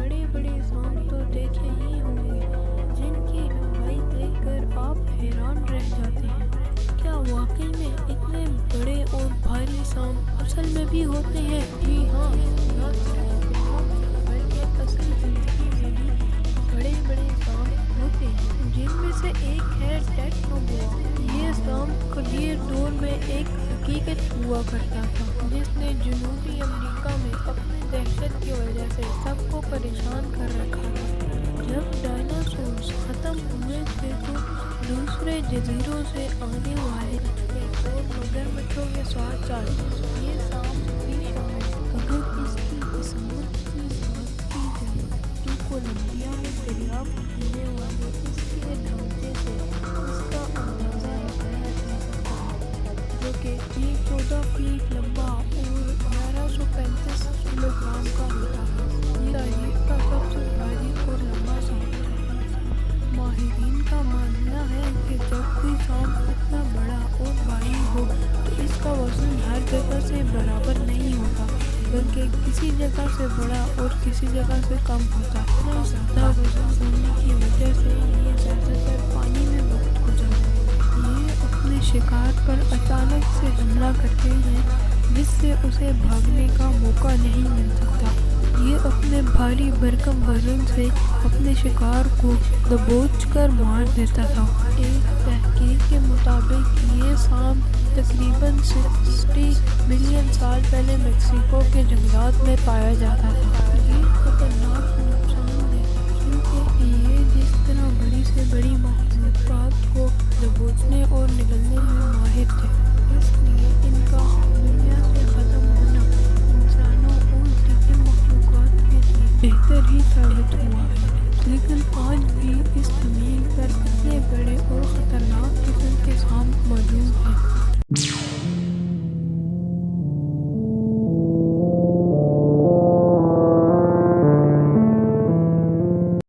بڑے بڑے سانپ تو دیکھے ہی ہوں گے جن کی لمبائی دیکھ کر آپ حیران رہ جاتے ہیں۔ کیا واقعی میں اتنے بڑے اور بھاری سانپ اصل میں بھی ہوتے ہیں؟ جی ہاں، نہ صرف فلموں میں بلکہ اصل زندگی میں بھی بڑے بڑے سانپ ہوتے ہیں، جن میں سے ایک ہے ٹیٹنوبوا۔ یہ سانپ قدیم دور میں ایک حقیقت ہوا کرتا تھا جس نے جنوبی امریکہ میں اپنی دہشت کی وجہ سے سب کو پریشان کر رکھا تھا۔ جب ڈائناسورز ختم ہوئے تھے تو دوسرے جزیروں سے آنے والے مچھلی اور مگرمچھوں کے ساتھ ساتھ یہ سانپ بھی شامل تھا۔ اگر اس کی قسمت کی بات کی جائے تو کولمبیا میں دریافت ہونے والے اس کے ڈھانچے سے اس کا اندازہ لگایا جا سکتا ہے، جو کہ یہ 14 فیٹ لمبا اور 1135 کلو گرام کا ہوتا ہے۔ یہ تاریخ کا سب سے بھاری اور لمبا سانپ ہے۔ ماہرین کا ماننا ہے کہ جب کوئی سانپ اتنا بڑا اور بھاری ہو تو اس کا وزن ہر جگہ سے برابر نہیں ہوتا، بلکہ کسی جگہ سے بڑا اور کسی جگہ سے کم ہوتا ہے۔ اتنا زیادہ وزن ہونے کی وجہ سے یہ زیادہ تر پانی میں وقت گزارتے ہیں۔ یہ اپنے شکار پر اچانک سے حملہ کرتے ہیں جس سے اسے بھاگنے کا موقع نہیں مل سکتا۔ یہ اپنے بھاری بھرکم وزن سے اپنے شکار کو دبوچ کر مار دیتا تھا۔ ایک تحقیق کے مطابق یہ سانپ تقریباً 60 ملین سال پہلے میکسیکو کے جنگلات میں پایا جاتا تھا۔ یہ خطرناک نقصان دہ کیونکہ یہ جس طرح بڑی سے بڑی مخلوقات کو دبوچنے اور نگلنے میں ماہر تھے، اس لیے ان کا دنیا سے ختم ہونا انسانوں اور دیگر مخلوقات کے لیے بہتر ہی ثابت ہوا ہے۔ لیکن آج بھی اس زمین پر اتنے بڑے اور خطرناک قسم کے سانپ